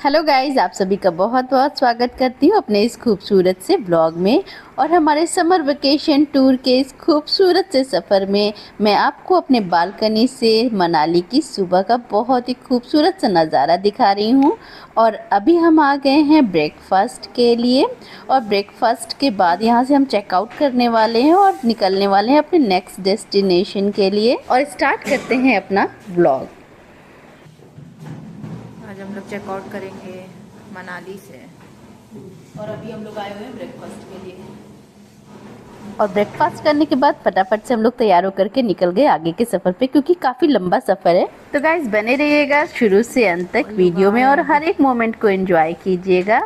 Hello guys, आप सभी का बहुत बहुत स्वागत करती हूँ अपने इस खूबसूरत से ब्लॉग में। और हमारे समर वेकेशन टूर के इस खूबसूरत से सफ़र में मैं आपको अपने बालकनी से मनाली की सुबह का बहुत ही खूबसूरत सा नज़ारा दिखा रही हूँ। और अभी हम आ गए हैं ब्रेकफास्ट के लिए, और ब्रेकफास्ट के बाद यहाँ से हम चेकआउट करने वाले हैं और निकलने वाले हैं अपने नेक्स्ट डेस्टिनेशन के लिए, और स्टार्ट करते हैं अपना ब्लॉग। आज हम लोग चेकआउट करेंगे मनाली से। और अभी हम लोग आए हुए हैं ब्रेकफास्ट के लिए, और ब्रेकफास्ट करने के बाद फटाफट से हम लोग तैयार होकर के निकल गए आगे के सफ़र पे, क्योंकि काफ़ी लंबा सफ़र है। तो गाइस बने रहिएगा शुरू से अंत तक वीडियो में और हर एक मोमेंट को एंजॉय कीजिएगा।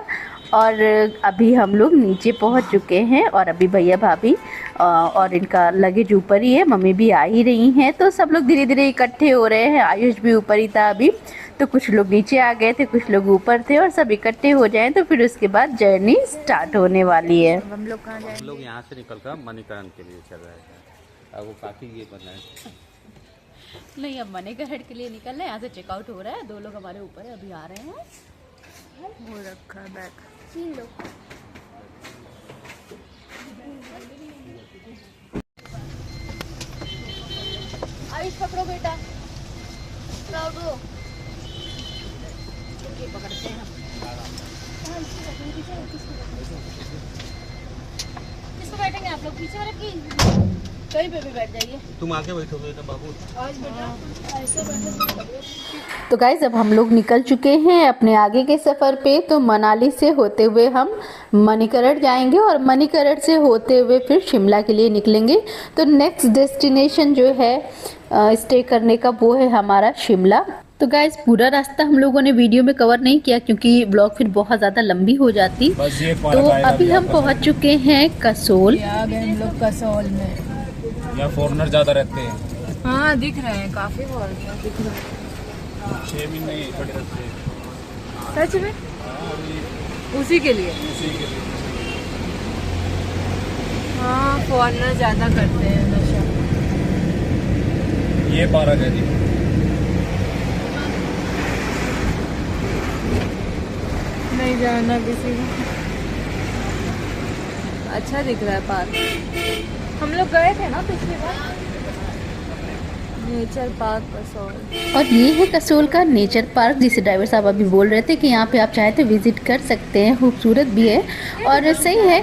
और अभी हम लोग नीचे पहुंच चुके हैं, और अभी भैया भाभी और इनका लगेज ऊपर ही है, मम्मी भी आ ही रही हैं। तो सब लोग धीरे धीरे इकट्ठे हो रहे हैं। आयुष भी ऊपर ही था अभी, तो कुछ लोग नीचे आ गए थे, कुछ लोग ऊपर थे, और सब इकट्ठे हो जाएं तो फिर उसके बाद जर्नी स्टार्ट होने वाली है। हम लोग कहाँ जाएंगे? हम लोग यहाँ से निकल कर मणिकरण के लिए चल रहे हैं। अब वो काफ़ी ये बना है। नहीं, अब मणिकरण के लिए निकल रहे हैं। यहाँ से चेकआउट हो रहा है, 2 लोग हमारे ऊपर है, अभी आ रहे हैं। वो रखा है बैग। 3 लोग। आयुष पकड़ो बेटा, पकड़ते हैं हम। किसको बैठेंगे आप लोग? पीछे वाले की कहीं पे भी बैठ जाइए। तुम आगे बैठोगे तो बाबू। तो गाइज अब हम लोग निकल चुके हैं अपने आगे के सफ़र पे। तो मनाली से होते हुए हम मणिकरण जाएंगे, और मणिकरण से होते हुए फिर शिमला के लिए निकलेंगे। तो नेक्स्ट डेस्टिनेशन जो है स्टे करने का, वो है हमारा शिमला। तो गाइज पूरा रास्ता हम लोगों ने वीडियो में कवर नहीं किया, क्योंकि ब्लॉग फिर बहुत ज़्यादा लंबी हो जाती। तो अभी हम पहुंच चुके हैं कसोल। आ गए हम लोग कसौल में। यहाँ फॉरेनर ज़्यादा रहते हैं। हाँ दिख रहे हैं, काफी फॉरेनर दिख रहे हैं। 6 महीने नहीं खड़े रहते हैं। सच में? उसी के लिए? हाँ फॉरेनर ज्यादा करते हैं नशा। ये पार्क है जी। नहीं जाना किसी को। अच्छा दिख रहा है पार्क। हम लोग गए थे ना पिछली बार, नेचर पार्क कसौल। और ये है कसोल का नेचर पार्क, जिसे ड्राइवर साहब अभी बोल रहे थे कि यहाँ पे आप चाहे तो विजिट कर सकते हैं। खूबसूरत भी है और सही है।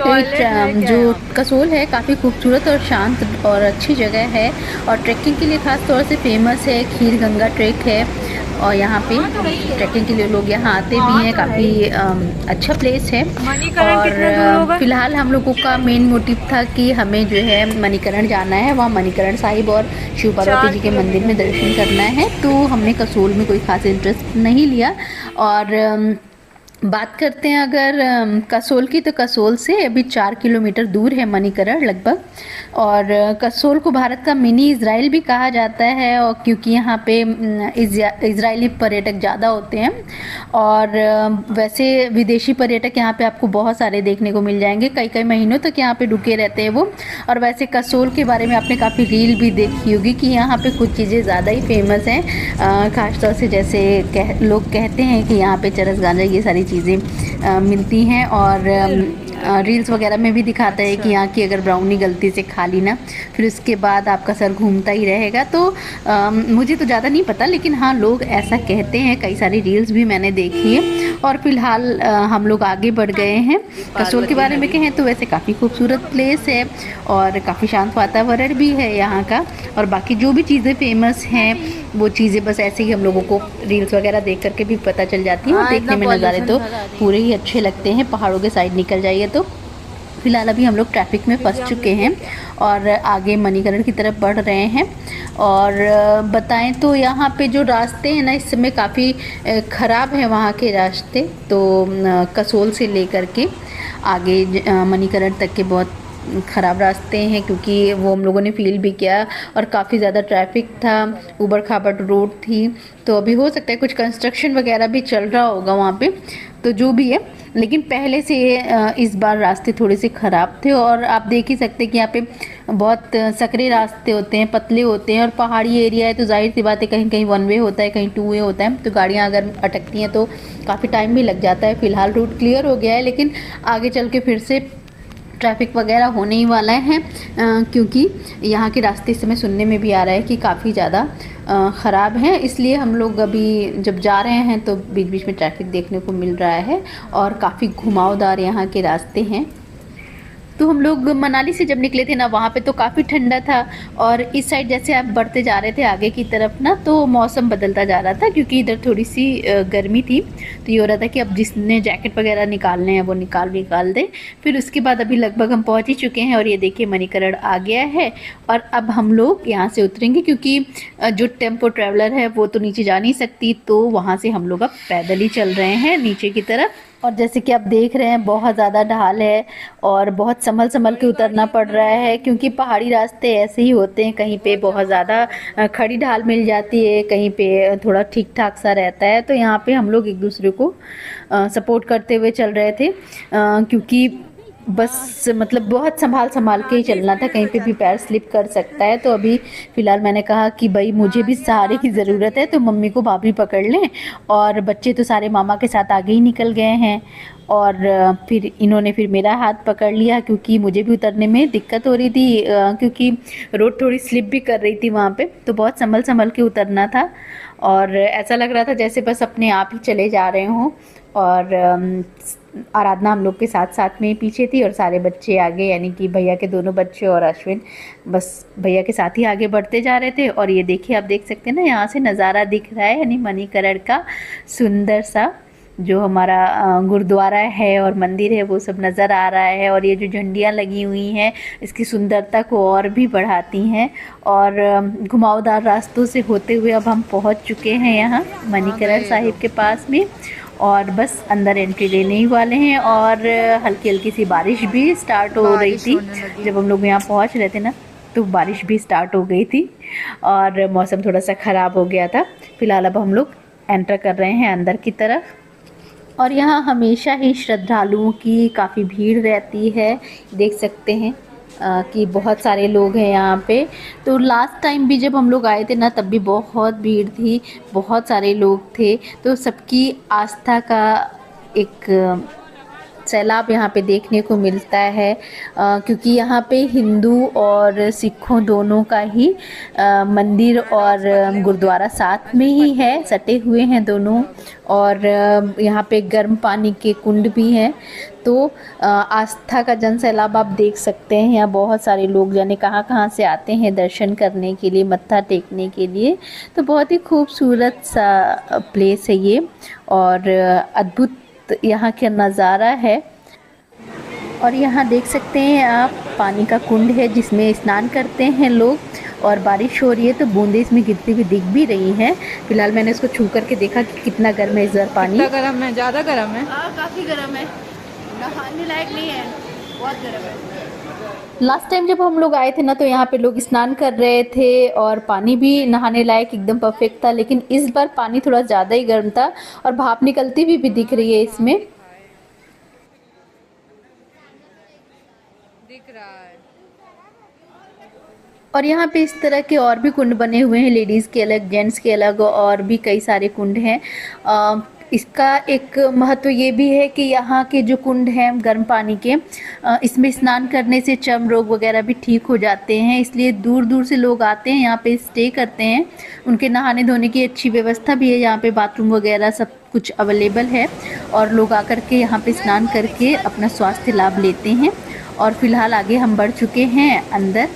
जो कसोल है काफ़ी खूबसूरत और शांत और अच्छी जगह है, और ट्रैकिंग के लिए ख़ास तौर से फेमस है। खीर गंगा ट्रैक है, और यहाँ पे ट्रैकिंग के लिए लोग यहाँ आते भी हैं। काफ़ी अच्छा प्लेस है। और फिलहाल हम लोगों का मेन मोटिव था कि हमें जो है मणिकरण जाना है, वहाँ मणिकरण साहिब और शिव पार्वती जी के मंदिर में दर्शन करना है। तो हमने कसोल में कोई खास इंटरेस्ट नहीं लिया। और बात करते हैं अगर कसोल की, तो कसोल से अभी 4 किलोमीटर दूर है मणिकरण लगभग। और कसोल को भारत का मिनी इज़राइल भी कहा जाता है, और क्योंकि यहाँ पे इज़राइली पर्यटक ज़्यादा होते हैं। और वैसे विदेशी पर्यटक यहाँ पे आपको बहुत सारे देखने को मिल जाएंगे। कई कई महीनों तक यहाँ पे रुके रहते हैं वो। और वैसे कसोल के बारे में आपने काफ़ी रील भी देखी होगी कि यहाँ पे कुछ चीज़ें ज़्यादा ही फेमस हैं। ख़ासतौर से जैसे लोग कहते हैं कि यहाँ पे चरस गांजा ये सारी चीज़ें मिलती हैं। और रील्स वगैरह में भी दिखाता है कि यहाँ की अगर ब्राउनी गलती से खा ली ना, फिर उसके बाद आपका सर घूमता ही रहेगा। तो मुझे तो ज़्यादा नहीं पता, लेकिन हाँ लोग ऐसा कहते हैं। कई सारी रील्स भी मैंने देखी है। और फिलहाल हम लोग आगे बढ़ गए हैं। कसोल के बारे में कहें तो वैसे काफ़ी खूबसूरत प्लेस है, और काफ़ी शांत वातावरण भी है यहाँ का। और बाकी जो भी चीज़ें फेमस हैं वो चीज़ें बस ऐसे ही हम लोगों को रील्स वगैरह देख करके भी पता चल जाती हैं। और देखने में नज़ारे तो पूरे ही अच्छे लगते हैं। पहाड़ों के साइड निकल जाइए तो। फिलहाल अभी हम लोग ट्रैफिक में फंस चुके हैं और आगे मणिकरण की तरफ बढ़ रहे हैं। और बताएं तो यहाँ पे जो रास्ते हैं ना, इस समय काफ़ी ख़राब है वहाँ के रास्ते। तो कसोल से लेकर के आगे मणिकरण तक के बहुत ख़राब रास्ते हैं, क्योंकि वो हम लोगों ने फील भी किया। और काफ़ी ज़्यादा ट्रैफिक था, ऊबड़ खाबड़ रोड थी। तो अभी हो सकता है कुछ कंस्ट्रक्शन वगैरह भी चल रहा होगा वहाँ पे। तो जो भी है, लेकिन पहले से इस बार रास्ते थोड़े से ख़राब थे। और आप देख ही सकते हैं कि यहाँ पे बहुत सकरे रास्ते होते हैं, पतले होते हैं, और पहाड़ी एरिया है तो जाहिर सी बात है कहीं कहीं वन वे होता है, कहीं टू वे होता है, तो गाड़ियाँ अगर अटकती हैं तो काफ़ी टाइम भी लग जाता है। फ़िलहाल रूट क्लियर हो गया है, लेकिन आगे चल के फिर से ट्रैफिक वगैरह होने ही वाला है, क्योंकि यहाँ के रास्ते इस समय सुनने में भी आ रहा है कि काफ़ी ज़्यादा ख़राब हैं। इसलिए हम लोग अभी जब जा रहे हैं तो बीच बीच में ट्रैफिक देखने को मिल रहा है और काफ़ी घुमावदार यहाँ के रास्ते हैं। तो हम लोग मनाली से जब निकले थे ना, वहाँ पे तो काफ़ी ठंडा था, और इस साइड जैसे आप बढ़ते जा रहे थे आगे की तरफ ना, तो मौसम बदलता जा रहा था, क्योंकि इधर थोड़ी सी गर्मी थी। तो ये हो रहा था कि अब जिसने जैकेट वगैरह निकालने हैं वो निकाल दे। फिर उसके बाद अभी लगभग हम पहुँच ही चुके हैं, और ये देखिए मणिकरण आ गया है। और अब हम लोग यहाँ से उतरेंगे, क्योंकि जो टेम्पो ट्रैवलर है वो तो नीचे जा नहीं सकती, तो वहाँ से हम लोग अब पैदल ही चल रहे हैं नीचे की तरफ। और जैसे कि आप देख रहे हैं बहुत ज़्यादा ढाल है और बहुत संभल के उतरना पड़ रहा है, क्योंकि पहाड़ी रास्ते ऐसे ही होते हैं, कहीं पे बहुत ज़्यादा खड़ी ढाल मिल जाती है, कहीं पे थोड़ा ठीक ठाक सा रहता है। तो यहाँ पे हम लोग एक दूसरे को सपोर्ट करते हुए चल रहे थे, क्योंकि बस मतलब बहुत संभाल के ही चलना था, कहीं पे भी पैर स्लिप कर सकता है। तो अभी फ़िलहाल मैंने कहा कि भाई मुझे भी सहारे की ज़रूरत है, तो मम्मी को भाभी पकड़ लें, और बच्चे तो सारे मामा के साथ आगे ही निकल गए हैं। और फिर इन्होंने फिर मेरा हाथ पकड़ लिया, क्योंकि मुझे भी उतरने में दिक्कत हो रही थी, क्योंकि रोड थोड़ी स्लिप भी कर रही थी वहाँ पे, तो बहुत संभल के उतरना था। और ऐसा लग रहा था जैसे बस अपने आप ही चले जा रहे हों। और आराधना हम लोग के साथ में ही पीछे थी, और सारे बच्चे आगे, यानी कि भैया के दोनों बच्चे और अश्विन बस भैया के साथ ही आगे बढ़ते जा रहे थे। और ये देखिए आप देख सकते हैं ना, यहाँ से नज़ारा दिख रहा है, यानी मणिकरण का सुंदर सा जो हमारा गुरुद्वारा है और मंदिर है वो सब नज़र आ रहा है। और ये जो झंडियाँ लगी हुई हैं इसकी सुंदरता को और भी बढ़ाती हैं। और घुमावदार रास्तों से होते हुए अब हम पहुँच चुके हैं यहाँ मणिकरण साहिब के पास में, और बस अंदर एंट्री लेने ही वाले हैं। और हल्की सी बारिश भी स्टार्ट हो रही थी जब हम लोग यहाँ पहुँच रहे थे ना, तो बारिश भी स्टार्ट हो गई थी और मौसम थोड़ा सा ख़राब हो गया था। फ़िलहाल अब हम लोग एंटर कर रहे हैं अंदर की तरफ। और यहाँ हमेशा ही श्रद्धालुओं की काफ़ी भीड़ रहती है, देख सकते हैं कि बहुत सारे लोग हैं यहाँ पे। तो लास्ट टाइम भी जब हम लोग आए थे ना, तब भी बहुत भीड़ थी, बहुत सारे लोग थे। तो सबकी आस्था का एक सैलाब यहाँ पे देखने को मिलता है, क्योंकि यहाँ पे हिंदू और सिखों दोनों का ही मंदिर और गुरुद्वारा साथ में ही है, सटे हुए हैं दोनों। और यहाँ पे गर्म पानी के कुंड भी हैं। तो आस्था का जन सैलाब आप देख सकते हैं। यहाँ बहुत सारे लोग जाने कहाँ से आते हैं दर्शन करने के लिए, मत्था टेकने के लिए। तो बहुत ही खूबसूरत सा प्लेस है ये, और अद्भुत यहाँ का नज़ारा है। और यहाँ देख सकते हैं आप पानी का कुंड है जिसमें स्नान करते हैं लोग, और बारिश हो रही है तो बूंदें इसमें गिरती हुई दिख भी रही हैं। फिलहाल मैंने इसको छू करके देखा कि कितना गर्म है इस बार पानी। कितना गर्म है? ज़्यादा गर्म है? काफ़ी गर्म है, नहाने लायक नहीं है, बहुत गर्म है। लास्ट टाइम जब हम लोग आए थे ना, तो यहाँ पे लोग स्नान कर रहे थे और पानी भी नहाने लायक एकदम परफेक्ट था। लेकिन इस बार पानी थोड़ा ज़्यादा ही गर्म था और भाप निकलती हुई भी दिख रही है इसमें। दिख रहा है। और यहाँ पे इस तरह के और भी कुंड बने हुए हैं, लेडीज़ के अलग, जेंट्स के अलग, और भी कई सारे कुंड हैं। इसका एक महत्व ये भी है कि यहाँ के जो कुंड हैं गर्म पानी के, इसमें स्नान करने से चर्म रोग वगैरह भी ठीक हो जाते हैं। इसलिए दूर दूर से लोग आते हैं, यहाँ पे स्टे करते हैं। उनके नहाने धोने की अच्छी व्यवस्था भी है, यहाँ पे बाथरूम वगैरह सब कुछ अवेलेबल है, और लोग आकर के यहाँ पे स्नान करके अपना स्वास्थ्य लाभ लेते हैं। और फिलहाल आगे हम बढ़ चुके हैं अंदर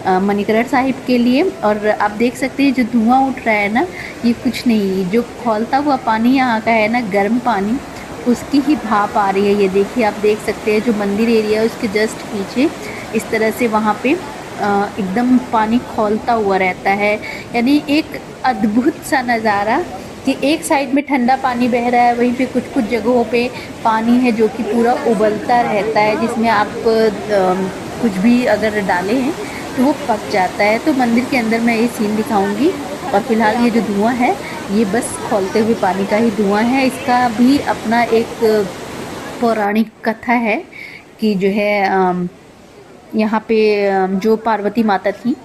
मणिकरण साहिब के लिए। और आप देख सकते हैं जो धुआं उठ रहा है ना, ये कुछ नहीं, जो खौलता हुआ पानी यहाँ का है ना, गर्म पानी, उसकी ही भाप आ रही है। ये देखिए आप देख सकते हैं जो मंदिर एरिया है उसके जस्ट पीछे इस तरह से वहाँ पे एकदम पानी खौलता हुआ रहता है। यानी एक अद्भुत सा नज़ारा कि एक साइड में ठंडा पानी बह रहा है, वहीं पे कुछ कुछ जगहों पे पानी है जो कि पूरा उबलता रहता है, जिसमें आप कुछ भी अगर डालें हैं तो वो पक जाता है। तो मंदिर के अंदर मैं ये सीन दिखाऊंगी। और फिलहाल ये जो धुआं है ये बस खौलते हुए पानी का ही धुआं है। इसका भी अपना एक पौराणिक कथा है कि जो है यहाँ पे जो पार्वती माता थी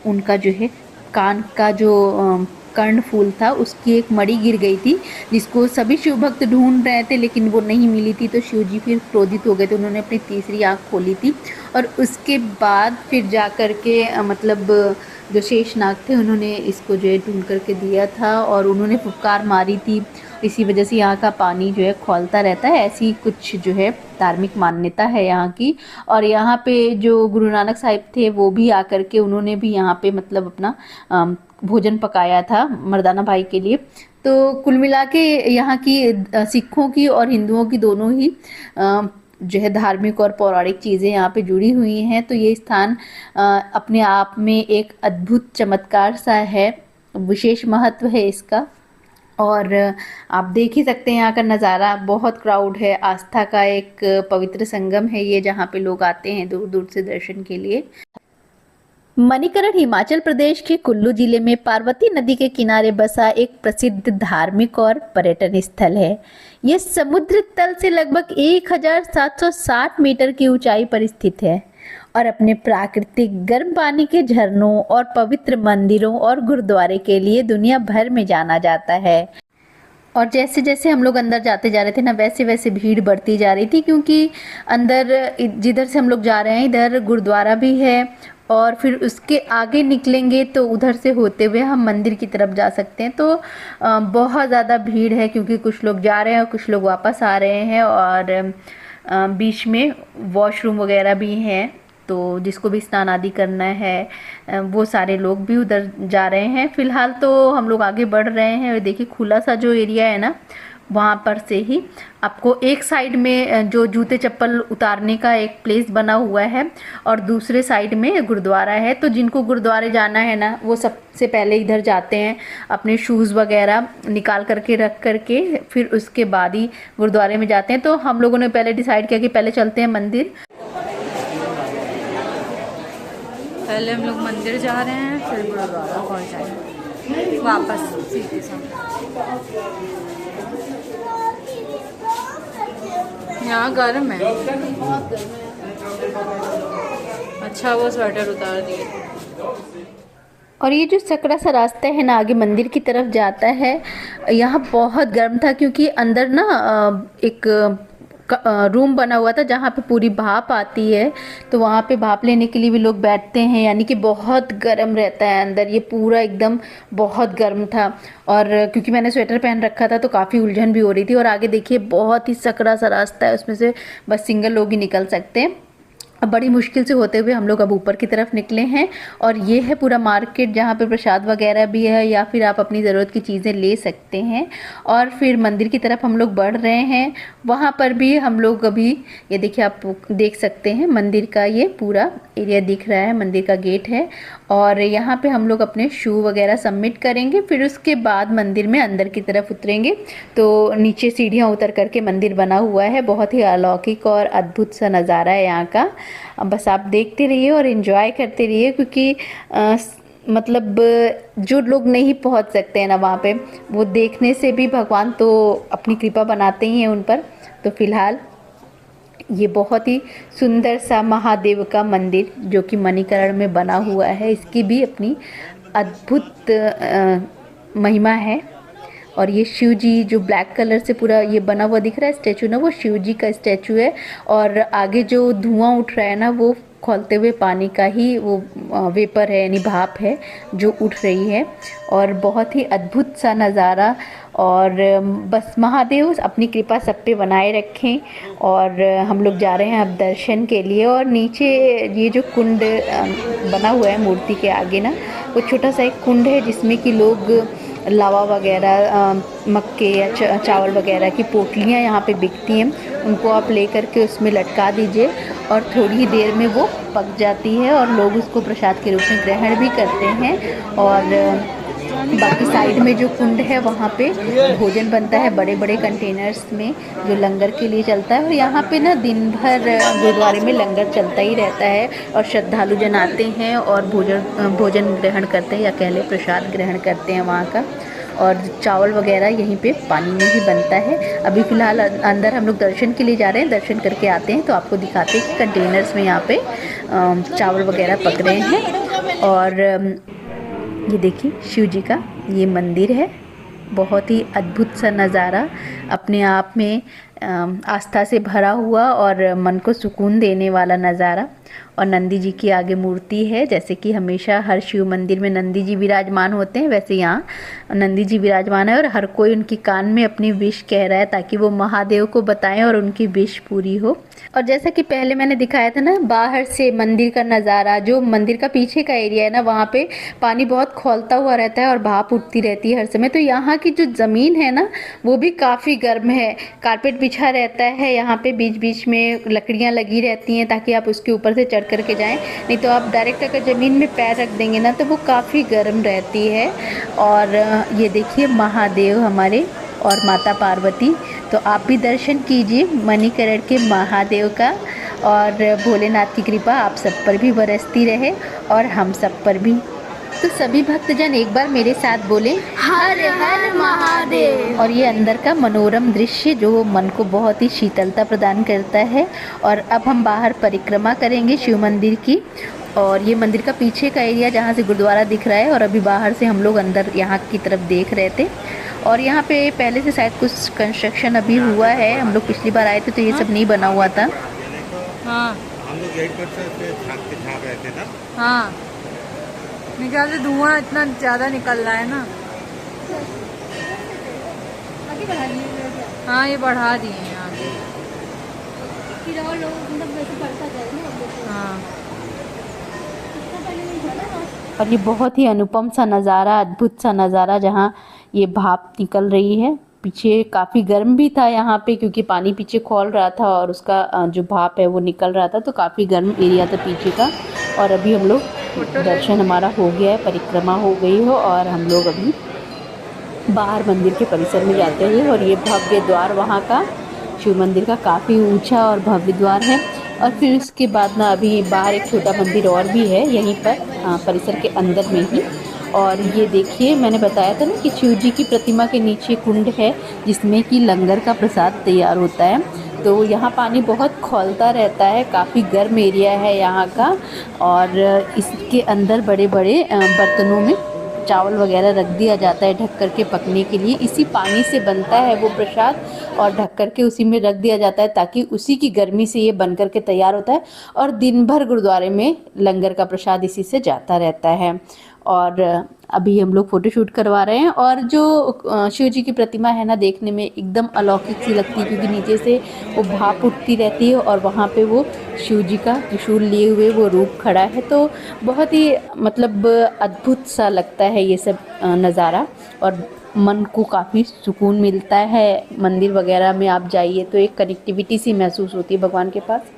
उनका जो है कान का जो कर्ण फूल था उसकी एक मणि गिर गई थी, जिसको सभी शिव भक्त ढूंढ रहे थे लेकिन वो नहीं मिली थी। तो शिव जी फिर क्रोधित हो गए थे, उन्होंने अपनी तीसरी आँख खोली थी और उसके बाद फिर जा कर के मतलब जो शेषनाग थे उन्होंने इसको जो है ढूंढ करके दिया था और उन्होंने फुफकार मारी थी। इसी वजह से यहाँ का पानी जो है खौलता रहता है। ऐसी कुछ जो है धार्मिक मान्यता है यहाँ की। और यहाँ पे जो गुरु नानक साहिब थे वो भी आकर के उन्होंने भी यहाँ पे मतलब अपना भोजन पकाया था मर्दाना भाई के लिए। तो कुल मिला के यहाँ की सिखों की और हिंदुओं की दोनों ही जो है धार्मिक और पौराणिक चीज़ें यहाँ पे जुड़ी हुई हैं। तो ये स्थान अपने आप में एक अद्भुत चमत्कार सा है, विशेष महत्व है इसका। और आप देख ही सकते हैं यहाँ का नज़ारा, बहुत क्राउड है। आस्था का एक पवित्र संगम है ये, जहाँ पे लोग आते हैं दूर दूर से दर्शन के लिए। मणिकरण हिमाचल प्रदेश के कुल्लू जिले में पार्वती नदी के किनारे बसा एक प्रसिद्ध धार्मिक और पर्यटन स्थल है। यह समुद्र तल से लगभग 1760 मीटर की ऊंचाई पर स्थित है और अपने प्राकृतिक गर्म पानी के झरनों और पवित्र मंदिरों और गुरुद्वारे के लिए दुनिया भर में जाना जाता है। और जैसे जैसे हम लोग अंदर जाते जा रहे थे ना, वैसे वैसे भीड़ बढ़ती जा रही थी, क्योंकि अंदर जिधर से हम लोग जा रहे हैं इधर गुरुद्वारा भी है और फिर उसके आगे निकलेंगे तो उधर से होते हुए हम मंदिर की तरफ जा सकते हैं। तो बहुत ज़्यादा भीड़ है, क्योंकि कुछ लोग जा रहे हैं और कुछ लोग वापस आ रहे हैं और बीच में वॉशरूम वगैरह भी हैं। तो जिसको भी स्नान आदि करना है वो सारे लोग भी उधर जा रहे हैं। फ़िलहाल तो हम लोग आगे बढ़ रहे हैं और देखिए खुला सा जो एरिया है ना, वहाँ पर से ही आपको एक साइड में जो जूते चप्पल उतारने का एक प्लेस बना हुआ है और दूसरे साइड में गुरुद्वारा है। तो जिनको गुरुद्वारे जाना है ना, वो सबसे पहले इधर जाते हैं, अपने शूज़ वगैरह निकाल करके रख करके फिर उसके बाद ही गुरुद्वारे में जाते हैं। तो हम लोगों ने पहले डिसाइड किया कि पहले चलते हैं मंदिर। पहले हम लोग मंदिर जा रहे हैं, फिर गुरुद्वारा पहुँच जाएंगे वापस सीधे से। यहाँ गर्म है, अच्छा वो स्वेटर उतार दिए। और ये जो सकरा सा रास्ता है ना आगे मंदिर की तरफ जाता है, यहाँ बहुत गर्म था, क्योंकि अंदर ना एक रूम बना हुआ था जहाँ पे पूरी भाप आती है। तो वहाँ पे भाप लेने के लिए भी लोग बैठते हैं, यानी कि बहुत गर्म रहता है अंदर। ये पूरा एकदम बहुत गर्म था और क्योंकि मैंने स्वेटर पहन रखा था तो काफ़ी उलझन भी हो रही थी। और आगे देखिए बहुत ही सकरा सा रास्ता है, उसमें से बस सिंगल लोग ही निकल सकते हैं। अब बड़ी मुश्किल से होते हुए हम लोग अब ऊपर की तरफ निकले हैं और ये है पूरा मार्केट, जहाँ पे प्रसाद वगैरह भी है या फिर आप अपनी ज़रूरत की चीज़ें ले सकते हैं। और फिर मंदिर की तरफ हम लोग बढ़ रहे हैं, वहाँ पर भी हम लोग अभी ये देखिए आप देख सकते हैं मंदिर का ये पूरा एरिया दिख रहा है, मंदिर का गेट है। और यहाँ पे हम लोग अपने शू वगैरह सबमिट करेंगे, फिर उसके बाद मंदिर में अंदर की तरफ उतरेंगे। तो नीचे सीढ़ियाँ उतर करके मंदिर बना हुआ है, बहुत ही अलौकिक और अद्भुत सा नज़ारा है यहाँ का। बस आप देखते रहिए और एंजॉय करते रहिए, क्योंकि मतलब जो लोग नहीं पहुँच सकते हैं ना वहाँ पे, वो देखने से भी भगवान तो अपनी कृपा बनाते ही हैं उन पर। तो फिलहाल ये बहुत ही सुंदर सा महादेव का मंदिर जो कि मणिकरण में बना हुआ है, इसकी भी अपनी अद्भुत महिमा है। और ये शिव जी जो ब्लैक कलर से पूरा ये बना हुआ दिख रहा है स्टैचू ना, वो शिव जी का स्टैचू है। और आगे जो धुआं उठ रहा है ना, वो खौलते हुए पानी का ही वो वेपर है, यानी भाप है जो उठ रही है। और बहुत ही अद्भुत सा नज़ारा। और बस महादेव अपनी कृपा सब पे बनाए रखें। और हम लोग जा रहे हैं अब दर्शन के लिए। और नीचे ये जो कुंड बना हुआ है मूर्ति के आगे ना, वो छोटा सा एक कुंड है जिसमें कि लोग लावा वगैरह, मक्के या चावल वगैरह की पोटलियाँ यहाँ पे बिकती हैं, उनको आप ले करके उसमें लटका दीजिए और थोड़ी ही देर में वो पक जाती है और लोग उसको प्रसाद के रूप में ग्रहण भी करते हैं। और बाकी साइड में जो कुंड है वहाँ पे भोजन बनता है बड़े बड़े कंटेनर्स में, जो लंगर के लिए चलता है। और यहाँ पे ना दिन भर गुरुद्वारे में लंगर चलता ही रहता है और श्रद्धालु जन आते हैं और भोजन ग्रहण करते हैं, या कह लें प्रसाद ग्रहण करते हैं वहाँ का। और चावल वगैरह यहीं पे पानी में ही बनता है। अभी फ़िलहाल अंदर हम लोग दर्शन के लिए जा रहे हैं, दर्शन करके आते हैं तो आपको दिखाते हैं कि कंटेनर्स में यहाँ पे चावल वगैरह पक रहे हैं। और ये देखिए शिव जी का ये मंदिर है, बहुत ही अद्भुत सा नज़ारा, अपने आप में आस्था से भरा हुआ और मन को सुकून देने वाला नज़ारा। और नंदी जी की आगे मूर्ति है, जैसे कि हमेशा हर शिव मंदिर में नंदी जी विराजमान होते हैं, वैसे यहाँ नंदी जी विराजमान है और हर कोई उनकी कान में अपनी विश कह रहा है ताकि वो महादेव को बताएं और उनकी विश पूरी हो। और जैसा कि पहले मैंने दिखाया था ना, बाहर से मंदिर का नज़ारा, जो मंदिर का पीछे का एरिया है ना, वहाँ पे पानी बहुत खौलता हुआ रहता है और भाप उठती रहती है हर समय। तो यहाँ की जो ज़मीन है ना, वो भी काफ़ी गर्म है, कारपेट बिछा रहता है यहाँ पे, बीच बीच में लकड़ियाँ लगी रहती हैं ताकि आप उसके ऊपर से चढ़ करके जाएं, नहीं तो आप डायरेक्ट अगर ज़मीन में पैर रख देंगे ना तो वो काफ़ी गर्म रहती है। और ये देखिए महादेव हमारे और माता पार्वती, तो आप भी दर्शन कीजिए मणिकरण के महादेव का, और भोलेनाथ की कृपा आप सब पर भी बरसती रहे और हम सब पर भी। तो सभी भक्तजन एक बार मेरे साथ बोले हर हर महादेव। और ये अंदर का मनोरम दृश्य जो मन को बहुत ही शीतलता प्रदान करता है। और अब हम बाहर परिक्रमा करेंगे शिव मंदिर की, और ये मंदिर का पीछे का एरिया जहाँ से गुरुद्वारा दिख रहा है, और अभी बाहर से हम लोग अंदर यहाँ की तरफ देख रहे थे। और यहाँ पे पहले से शायद कुछ कंस्ट्रक्शन अभी हुआ है, हम लोग पिछली बार आए थे तो ये सब नहीं बना हुआ था। हाँ हम लोग यही पर से छाप रहे थे ना। हाँ, मेरे ख्याल से धुआं इतना ज़्यादा निकल रहा है ना। हाँ, ये बढ़ा दिए हैं आगे। हाँ, और ये बहुत ही अनुपम सा नज़ारा, अद्भुत सा नज़ारा, जहाँ ये भाप निकल रही है। पीछे काफ़ी गर्म भी था यहाँ पे, क्योंकि पानी पीछे खौल रहा था और उसका जो भाप है वो निकल रहा था, तो काफ़ी गर्म एरिया था पीछे का। और अभी हम लोग दर्शन हमारा हो गया है, परिक्रमा हो गई हो, और हम लोग अभी बाहर मंदिर के परिसर में जाते हैं। और ये भव्य द्वार वहाँ का शिव मंदिर का काफ़ी ऊंचा और भव्य द्वार है। और फिर उसके बाद ना अभी बाहर एक छोटा मंदिर और भी है यहीं पर परिसर के अंदर में ही। और ये देखिए, मैंने बताया था ना कि शिव जी की प्रतिमा के नीचे कुंड है जिसमें कि लंगर का प्रसाद तैयार होता है। तो यहाँ पानी बहुत खौलता रहता है, काफ़ी गर्म एरिया है यहाँ का। और इसके अंदर बड़े बड़े बर्तनों में चावल वगैरह रख दिया जाता है ढक कर के पकने के लिए। इसी पानी से बनता है वो प्रसाद और ढक कर के उसी में रख दिया जाता है, ताकि उसी की गर्मी से ये बन कर के तैयार होता है। और दिन भर गुरुद्वारे में लंगर का प्रसाद इसी से जाता रहता है। और अभी हम लोग फ़ोटोशूट करवा रहे हैं। और जो शिव जी की प्रतिमा है ना, देखने में एकदम अलौकिक सी लगती है, क्योंकि नीचे से वो भाप उठती रहती है और वहाँ पे वो शिव जी का त्रिशूल लिए हुए वो रूप खड़ा है। तो बहुत ही मतलब अद्भुत सा लगता है ये सब नज़ारा, और मन को काफ़ी सुकून मिलता है। मंदिर वगैरह में आप जाइए तो एक कनेक्टिविटी सी महसूस होती है भगवान के पास।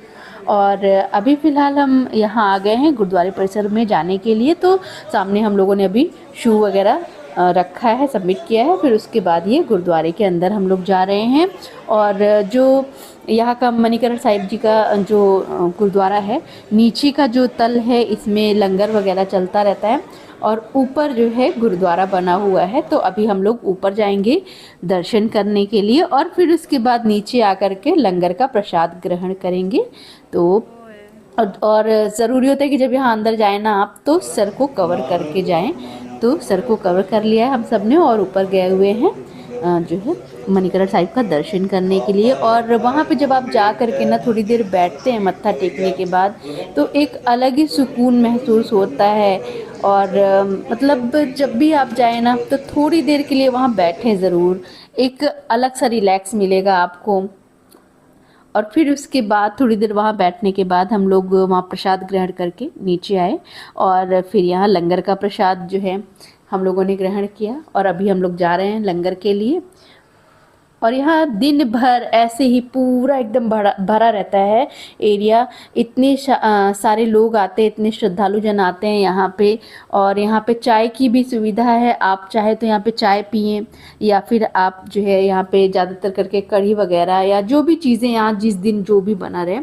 और अभी फ़िलहाल हम यहाँ आ गए हैं गुरुद्वारे परिसर में जाने के लिए। तो सामने हम लोगों ने अभी शू वगैरह रखा है, सबमिट किया है, फिर उसके बाद ये गुरुद्वारे के अंदर हम लोग जा रहे हैं। और जो यहाँ का मणिकरण साहिब जी का जो गुरुद्वारा है, नीचे का जो तल है इसमें लंगर वगैरह चलता रहता है, और ऊपर जो है गुरुद्वारा बना हुआ है। तो अभी हम लोग ऊपर जाएंगे दर्शन करने के लिए, और फिर उसके बाद नीचे आकर के लंगर का प्रसाद ग्रहण करेंगे। तो और ज़रूरी होता है कि जब यहाँ अंदर जाए ना आप, तो सर को कवर करके जाएं। तो सर को कवर कर लिया है हम सब ने, और ऊपर गए हुए हैं जो है मणिकरण साहिब का दर्शन करने के लिए। और वहाँ पे जब आप जा कर के ना थोड़ी देर बैठते हैं मत्था टेकने के बाद, तो एक अलग ही सुकून महसूस होता है। और मतलब जब भी आप जाए ना, तो थोड़ी देर के लिए वहाँ बैठें ज़रूर, एक अलग सा रिलैक्स मिलेगा आपको। और फिर उसके बाद थोड़ी देर वहाँ बैठने के बाद हम लोग वहाँ प्रसाद ग्रहण करके नीचे आए, और फिर यहाँ लंगर का प्रसाद जो है हम लोगों ने ग्रहण किया। और अभी हम लोग जा रहे हैं लंगर के लिए। और यहाँ दिन भर ऐसे ही पूरा एकदम भरा भरा रहता है एरिया। इतने सारे लोग आते हैं, इतने श्रद्धालु जन आते हैं यहाँ पे। और यहाँ पे चाय की भी सुविधा है, आप चाहे तो यहाँ पे चाय पिएं, या फिर आप जो है यहाँ पे ज़्यादातर करके कढ़ी वगैरह या जो भी चीज़ें यहाँ जिस दिन जो भी बना रहे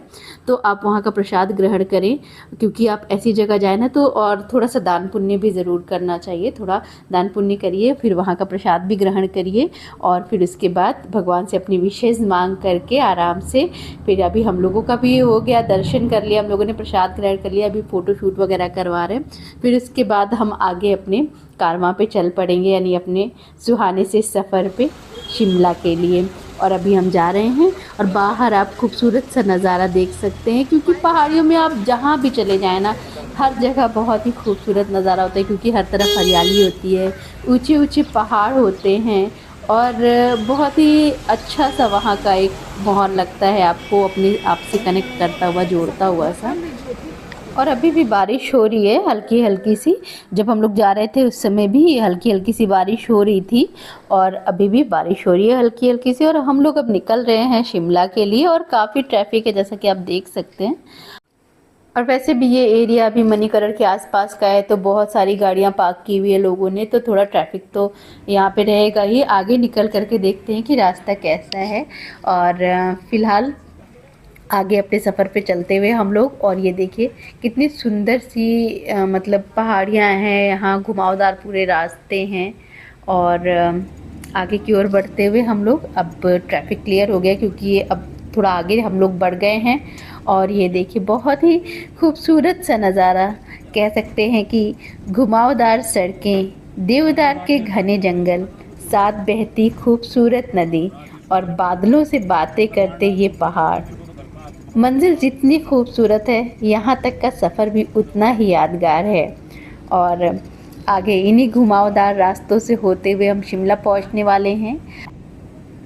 तो आप वहाँ का प्रसाद ग्रहण करें। क्योंकि आप ऐसी जगह जाए ना तो, और थोड़ा सा दान पुण्य भी ज़रूर करना चाहिए, थोड़ा दान पुण्य करिए, फिर वहाँ का प्रसाद भी ग्रहण करिए। और फिर उसके बाद भगवान से अपनी विशेष मांग करके आराम से, फिर अभी हम लोगों का भी हो गया, दर्शन कर लिया हम लोगों ने, प्रसाद ग्रहण कर लिया, अभी फ़ोटो शूट वगैरह करवा रहे हैं। फिर उसके बाद हम आगे अपने कारवां पे चल पड़ेंगे, यानी अपने सुहाने से सफ़र पे शिमला के लिए। और अभी हम जा रहे हैं और बाहर आप खूबसूरत सा नज़ारा देख सकते हैं, क्योंकि पहाड़ियों में आप जहाँ भी चले जाएँ ना, हर जगह बहुत ही खूबसूरत नज़ारा होता है, क्योंकि हर तरफ हरियाली होती है, ऊंचे ऊंचे पहाड़ होते हैं और बहुत ही अच्छा सा वहाँ का एक माहौल लगता है आपको, अपने आप से कनेक्ट करता हुआ, जोड़ता हुआ सा। और अभी भी बारिश हो रही है हल्की हल्की सी, जब हम लोग जा रहे थे उस समय भी हल्की हल्की सी बारिश हो रही थी, और अभी भी बारिश हो रही है हल्की हल्की सी। और हम लोग अब निकल रहे हैं शिमला के लिए, और काफ़ी ट्रैफिक है जैसा कि आप देख सकते हैं। और वैसे भी ये एरिया अभी मणिकरण के आसपास का है, तो बहुत सारी गाड़ियां पार्क की हुई है लोगों ने, तो थोड़ा ट्रैफिक तो यहाँ पे रहेगा ही। आगे निकल करके देखते हैं कि रास्ता कैसा है। और फ़िलहाल आगे अपने सफ़र पे चलते हुए हम लोग, और ये देखिए कितनी सुंदर सी मतलब पहाड़ियाँ हैं यहाँ, घुमावदार पूरे रास्ते हैं। और आगे की ओर बढ़ते हुए हम लोग, अब ट्रैफिक क्लियर हो गया क्योंकि ये अब थोड़ा आगे हम लोग बढ़ गए हैं। और ये देखिए बहुत ही खूबसूरत सा नज़ारा, कह सकते हैं कि घुमावदार सड़कें, देवदार के घने जंगल, साथ बहती खूबसूरत नदी और बादलों से बातें करते ये पहाड़। मंजिल जितनी खूबसूरत है, यहाँ तक का सफ़र भी उतना ही यादगार है। और आगे इन्हीं घुमावदार रास्तों से होते हुए हम शिमला पहुँचने वाले हैं।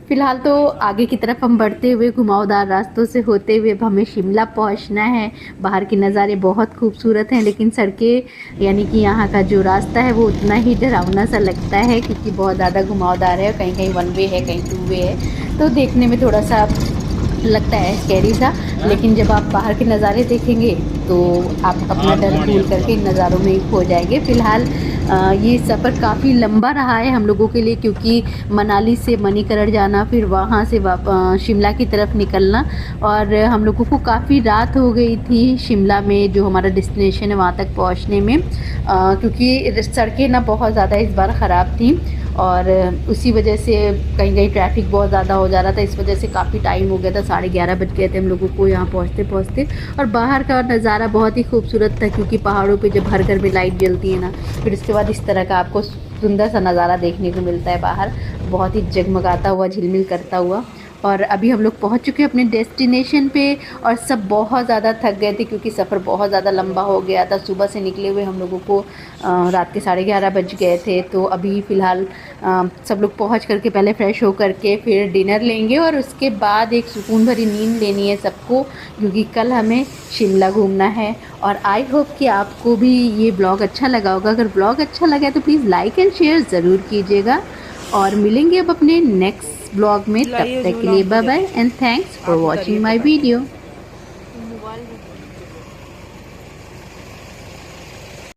फ़िलहाल तो आगे की तरफ हम बढ़ते हुए घुमावदार रास्तों से होते हुए अब हमें शिमला पहुंचना है। बाहर के नज़ारे बहुत खूबसूरत हैं, लेकिन सड़कें यानी कि यहाँ का जो रास्ता है वो उतना ही डरावना सा लगता है, क्योंकि बहुत ज़्यादा घुमावदार है, कहीं कहीं 1 वे है, कहीं 2 वे है, तो देखने में थोड़ा सा लगता है स्कैरी सा। लेकिन जब आप बाहर के नज़ारे देखेंगे तो आप अपना डर भूल करके इन नज़ारों में ही खो जाएंगे। फ़िलहाल ये सफ़र काफ़ी लंबा रहा है हम लोगों के लिए, क्योंकि मनाली से मणिकरण जाना, फिर वहाँ से शिमला की तरफ निकलना, और हम लोगों को काफ़ी रात हो गई थी शिमला में, जो हमारा डेस्टिनेशन है वहाँ तक पहुँचने में, क्योंकि सड़कें ना बहुत ज़्यादा इस बार ख़राब थी, और उसी वजह से कहीं कहीं ट्रैफिक बहुत ज़्यादा हो जा रहा था। इस वजह से काफ़ी टाइम हो गया था, 11:30 बज गए थे हम लोगों को यहाँ पहुँचते पहुँचते। और बाहर का नज़ारा बहुत ही खूबसूरत था, क्योंकि पहाड़ों पे जब हर घर में लाइट जलती है ना, फिर उसके बाद इस तरह का आपको सुंदर सा नज़ारा देखने को मिलता है बाहर, बहुत ही जगमगाता हुआ, झिलमिल करता हुआ। और अभी हम लोग पहुंच चुके हैं अपने डेस्टिनेशन पे, और सब बहुत ज़्यादा थक गए थे क्योंकि सफ़र बहुत ज़्यादा लंबा हो गया था। सुबह से निकले हुए हम लोगों को रात के 11:30 बज गए थे। तो अभी फ़िलहाल सब लोग पहुंच करके पहले फ़्रेश हो करके फिर डिनर लेंगे, और उसके बाद एक सुकून भरी नींद लेनी है सबको, क्योंकि कल हमें शिमला घूमना है। और आई होप कि आपको भी ये ब्लॉग अच्छा लगा होगा। अगर ब्लॉग अच्छा लगा तो प्लीज़ लाइक एंड शेयर ज़रूर कीजिएगा, और मिलेंगे अब अपने नेक्स्ट ब्लॉग में। तब तक के लिए bye bye and thanks for watching my video.